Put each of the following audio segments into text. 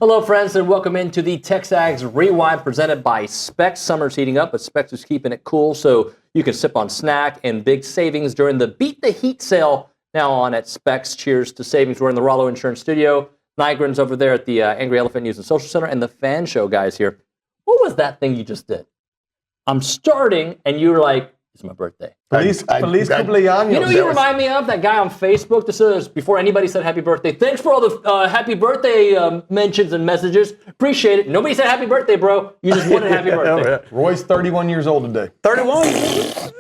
Hello, friends, and welcome into the TexAgs Rewind presented by Specs. Summer's heating up, but Specs is keeping it cool so you can sip on snack and big savings during the Beat the Heat sale now on at Specs. Cheers to savings. We're in the Rollo Insurance Studio. Nygren's over there at the Angry Elephant News and Social Center, and the Fan Show guys here. What was that thing you just did? I'm starting, and you were like, it's my birthday. Feliz cumpleaños. You know, you remind me of that guy on Facebook that says, before anybody said happy birthday, thanks for all the happy birthday mentions and messages. Appreciate it. Nobody said happy birthday, bro. You just wanted happy birthday. Roy's 31 years old today. 31?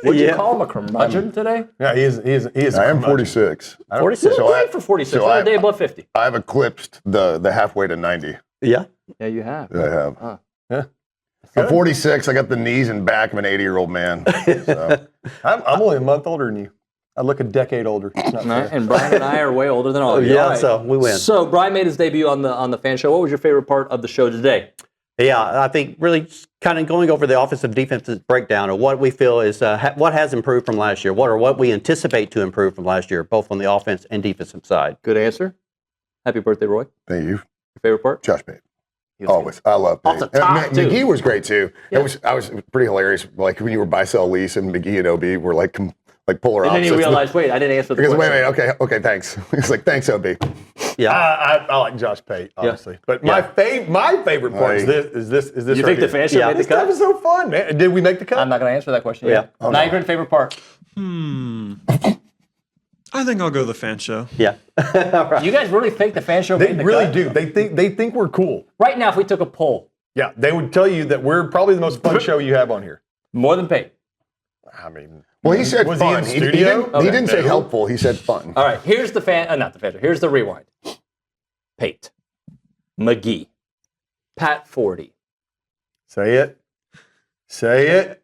Would you call him a curmudgeon today? Yeah, he is. I am 46. 46? So great for 46. So a day above 50. I've eclipsed the halfway to 90. Yeah. Yeah, you have. I have. Yeah. I'm 46. I got the knees and back of an 80-year-old man. So. I'm only a month older than you. I look a decade older. It's not fair. And Brian and I are way older than all of you. Yeah, all right. so we win. So Brian made his debut on the Fan Show. What was your favorite part of the show today? Yeah, I think really kind of going over the offensive defensive breakdown of what we feel is what has improved from last year, what we anticipate to improve from last year, both on the offense and defensive side. Good answer. Happy birthday, Roy. Thank you. Your favorite part? Josh Pate. Always. I love Pate. Off the top, too. McGee was great, too. Yeah. I was pretty hilarious. Like when you were buy-sell lease and McGee and OB were like polar opposites. And then you realized, wait, I didn't answer the because question. wait, okay, thanks. He's like, thanks, OB. Yeah, I like Josh Pate, honestly. But my favorite part is this. You right think the here. Fan Show made the This cut? stuff is so fun, man. Did we make the cut? I'm not going to answer that question yet. Yeah. Nygren, favorite part? I think I'll go the Fan Show. yeah. You guys really think the Fan Show They made the really cut? do. They think we're cool. Right now, if we took a poll, Yeah, they would tell you that we're probably the most fun show you have on here. more than Pate. I mean, Well, he said Was he fun. in studio? He didn't say No. helpful. He said fun. All right, here's the not the Fan Show. Here's the rewind. Pate, McGee, Pat Forde. say it. Say it.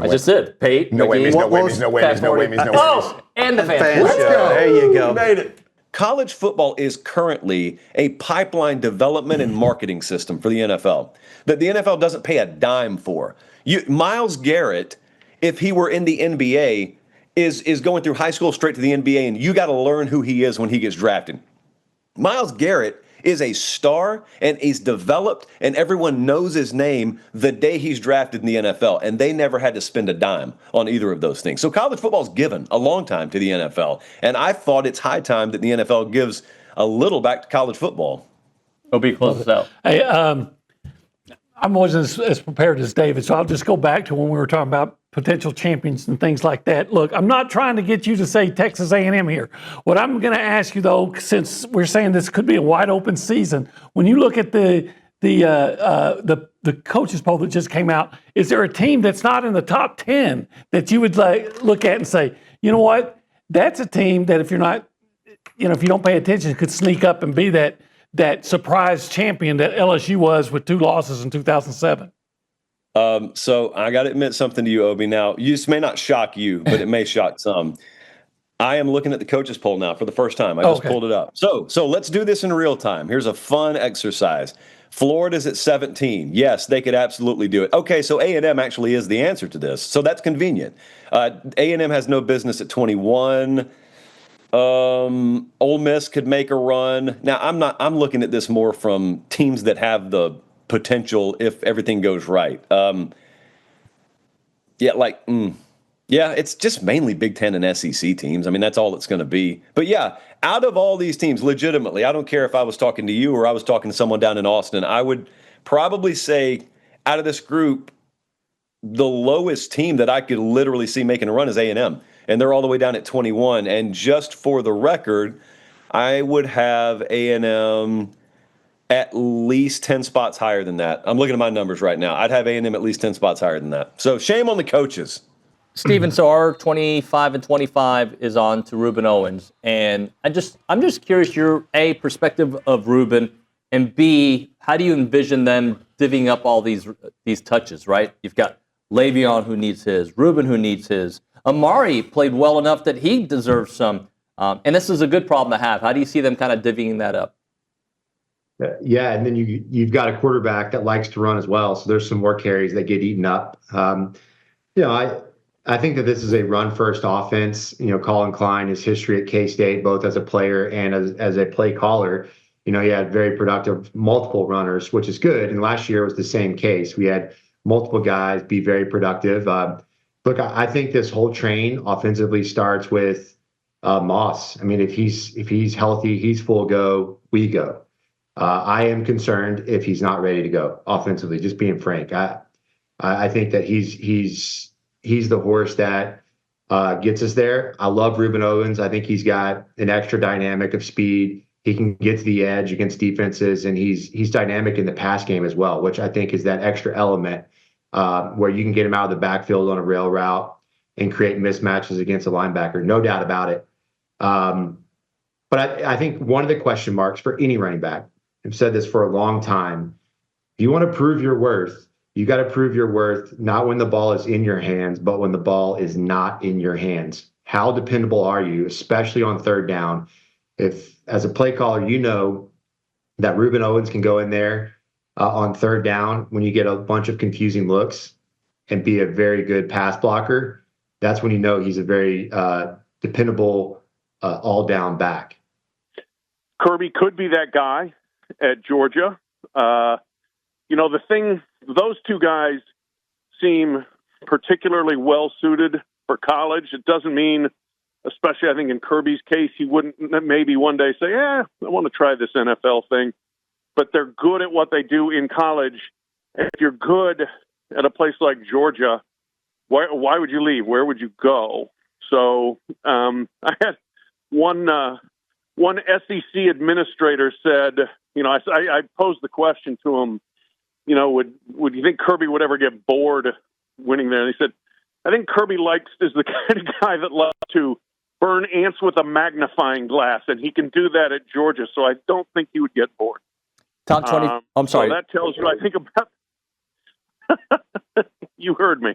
I just said Pate, No McGee, way, no way, no way, Pat no way, Forde. no way. Oh, and the Fan Fan Show. Show. There you go. We made it. College football is currently a pipeline development and marketing system for the NFL that the NFL doesn't pay a dime for. Myles Garrett, if he were in the NBA, is going through high school straight to the NBA, and you got to learn who he is when he gets drafted. Myles Garrett is a star, and he's developed, and everyone knows his name the day he's drafted in the NFL, and they never had to spend a dime on either of those things. So college football's given a long time to the NFL, and I thought it's high time that the NFL gives a little back to college football. OB, close us out. Hey, I'm always as prepared as David, so I'll just go back to when we were talking about potential champions and things like that. Look, I'm not trying to get you to say Texas A&M here. What I'm going to ask you, though, since we're saying this could be a wide open season, when you look at the coaches poll that just came out, is there a team that's not in the top 10 that you would look at and say, you know what, that's a team that if you're not, if you don't pay attention, could sneak up and be that surprise champion that LSU was with 2 losses in 2007? So I got to admit something to you, Obi. Now, this may not shock you, but it may shock some. I am looking at the coaches poll now for the first time. I just pulled it up. So let's do this in real time. Here's a fun exercise. Florida's at 17. Yes, they could absolutely do it. Okay, so A&M actually is the answer to this. So that's convenient. A&M has no business at 21. Ole Miss could make a run. Now, I'm looking at this more from teams that have the potential if everything goes right. It's just mainly Big Ten and SEC teams. I mean, that's all it's going to be. But yeah, out of all these teams, legitimately, I don't care if I was talking to you or I was talking to someone down in Austin, I would probably say out of this group, the lowest team that I could literally see making a run is A&M. And they're all the way down at 21. And just for the record, I would have A&M at least 10 spots higher than that. I'm looking at my numbers right now. I'd have A&M at least 10 spots higher than that. So shame on the coaches. Stephen, so our 25 and 25 is on to Ruben Owens. And I'm just curious your A, perspective of Ruben, and B, how do you envision them divvying up all these touches, right? You've got Le'Veon who needs his, Ruben who needs his. Amari played well enough that he deserves some. And this is a good problem to have. How do you see them kind of divvying that up? Yeah, and then you've got a quarterback that likes to run as well, so there's some more carries that get eaten up. I think that this is a run-first offense. Colin Klein, his history at K-State, both as a player and as a play caller, he had very productive multiple runners, which is good. And last year was the same case. We had multiple guys be very productive. Look, I think this whole train offensively starts with Moss. I mean, if he's healthy, he's full go, we go. I am concerned if he's not ready to go offensively. Just being frank, I think that he's the horse that gets us there. I love Reuben Owens. I think he's got an extra dynamic of speed. He can get to the edge against defenses, and he's dynamic in the pass game as well, which I think is that extra element where you can get him out of the backfield on a rail route and create mismatches against a linebacker. No doubt about it. But I think one of the question marks for any running back, I've said this for a long time, if you want to prove your worth, you got to prove your worth not when the ball is in your hands, but when the ball is not in your hands. How dependable are you, especially on third down? If, as a play caller, you know that Reuben Owens can go in there on third down when you get a bunch of confusing looks and be a very good pass blocker, that's when you know he's a very dependable all-down back. Kirby could be that guy at Georgia. Those two guys seem particularly well-suited for college. It doesn't mean, especially I think in Kirby's case, he wouldn't maybe one day say, I want to try this NFL thing. But they're good at what they do in college. And if you're good at a place like Georgia, why would you leave? Where would you go? So I had one SEC administrator said, I posed the question to him, would you think Kirby would ever get bored winning there? And he said, I think Kirby is the kind of guy that loves to burn ants with a magnifying glass, and he can do that at Georgia. So I don't think he would get bored. Top 20. I'm sorry. So that tells you, I think, about. You heard me.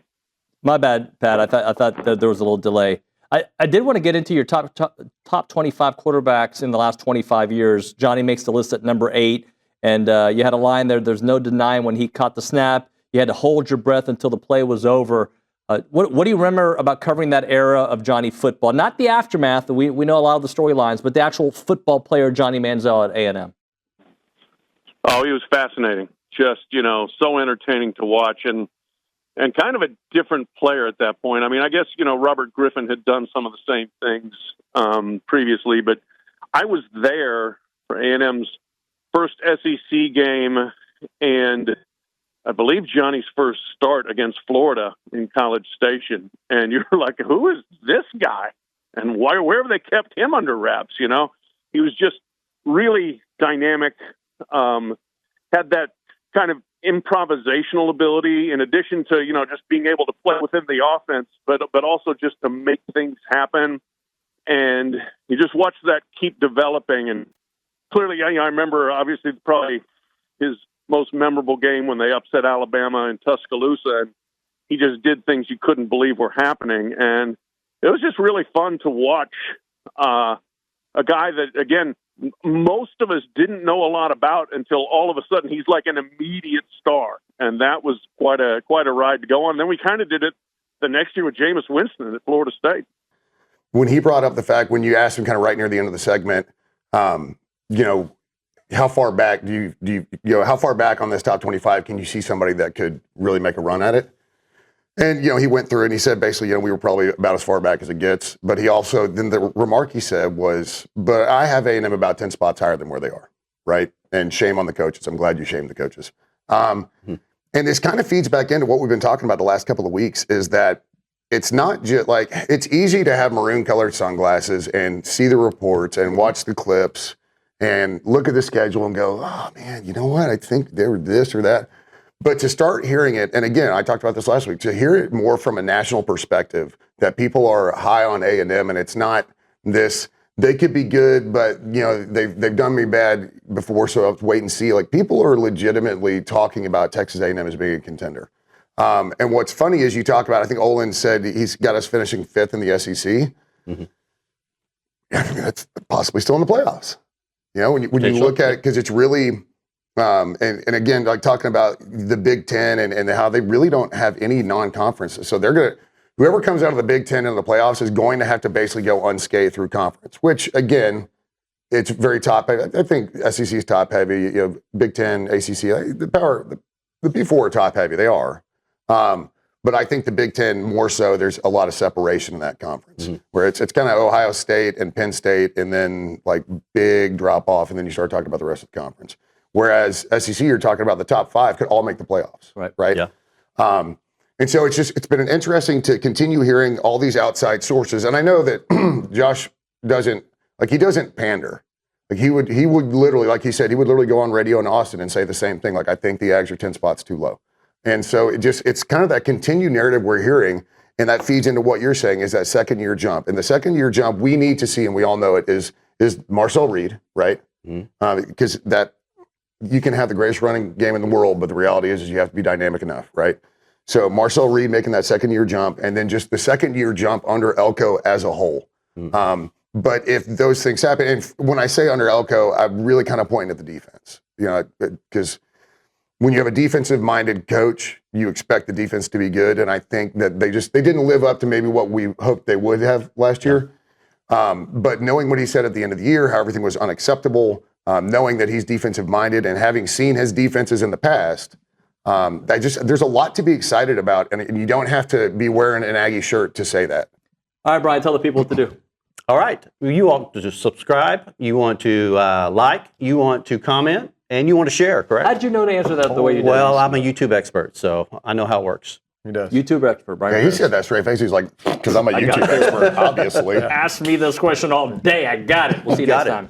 My bad, Pat. I thought that there was a little delay. I did want to get into your top 25 quarterbacks in the last 25 years. Johnny makes the list at number 8, and you had a line there. There's no denying when he caught the snap. You had to hold your breath until the play was over. What do you remember about covering that era of Johnny football? Not the aftermath. We know a lot of the storylines, but the actual football player Johnny Manziel at A&M. Oh, he was fascinating. Just, so entertaining to watch and kind of a different player at that point. I mean, I guess, Robert Griffin had done some of the same things previously, but I was there for A&M's first SEC game and I believe Johnny's first start against Florida in College Station. And you're like, who is this guy? And where have they kept him under wraps? He was just really dynamic, had that kind of improvisational ability in addition to, just being able to play within the offense, but also just to make things happen. And you just watch that keep developing. And clearly, I remember obviously probably his most memorable game when they upset Alabama in Tuscaloosa, and he just did things you couldn't believe were happening. And it was just really fun to watch a guy that, again, most of us didn't know a lot about until all of a sudden he's like an immediate star. And that was quite a ride to go on. Then we kind of did it the next year with Jameis Winston at Florida State. When he brought up the fact, when you asked him kind of right near the end of the segment, how far back how far back on this top 25 can you see somebody that could really make a run at it? And, he went through it and he said basically, we were probably about as far back as it gets. But he also, then the remark he said was, but I have A&M about 10 spots higher than where they are, right? And shame on the coaches. I'm glad you shamed the coaches. And this kind of feeds back into what we've been talking about the last couple of weeks is that it's not just like, it's easy to have maroon colored sunglasses and see the reports and watch the clips and look at the schedule and go, oh man, you know what? I think they were this or that. But to start hearing it, and again, I talked about this last week, to hear it more from a national perspective, that people are high on A&M and it's not this, they could be good, but they've done me bad before, so I'll have to wait and see. Like people are legitimately talking about Texas A&M as being a contender. And what's funny is you talk about, I think Olin said he's got us finishing 5th in the SEC. Mm-hmm. That's possibly still in the playoffs. When you look at it, because it's really, and again, like talking about the Big Ten and how they really don't have any non-conferences. So whoever comes out of the Big Ten in the playoffs is going to have to basically go unscathed through conference, which again, it's very top heavy. I think SEC is top heavy. You know, Big Ten, ACC, the Big Four are top heavy. They are. But I think the Big Ten more so. There's a lot of separation in that conference, where it's kind of Ohio State and Penn State, and then like big drop off, and then you start talking about the rest of the conference. Whereas SEC, you're talking about the top 5 could all make the playoffs, right? Yeah. And so it's been interesting to continue hearing all these outside sources. And I know that Josh doesn't pander. Like he would literally, like he said, he would literally go on radio in Austin and say the same thing. Like, I think the Ags are 10 spots too low. And so it's kind of that continued narrative we're hearing, and that feeds into what you're saying is that second year jump. And the second year jump we need to see, and we all know it, is Marcel Reed, right? Because that you can have the greatest running game in the world, but the reality is you have to be dynamic enough, right? So Marcel Reed making that second year jump, and then just the second year jump under Elko as a whole. But if those things happen, and when I say under Elko, I'm really kind of pointing at the defense, you know, because when you have a defensive-minded coach, you expect the defense to be good, and I think that they didn't live up to maybe what we hoped they would have last year. But knowing what he said at the end of the year, how everything was unacceptable, knowing that he's defensive-minded, and having seen his defenses in the past, there's a lot to be excited about, and you don't have to be wearing an Aggie shirt to say that. All right, Brian, tell the people what to do. All right. You want to subscribe, you want to like, you want to comment, and you want to share, correct? How'd you know to answer that the way you did? Well, I'm a YouTube expert, so I know how it works. He does. YouTube expert, Brian. Yeah, he said that straight face. He's like, because I'm a YouTube expert, obviously. Ask me this question all day. I got it. We'll see you next time.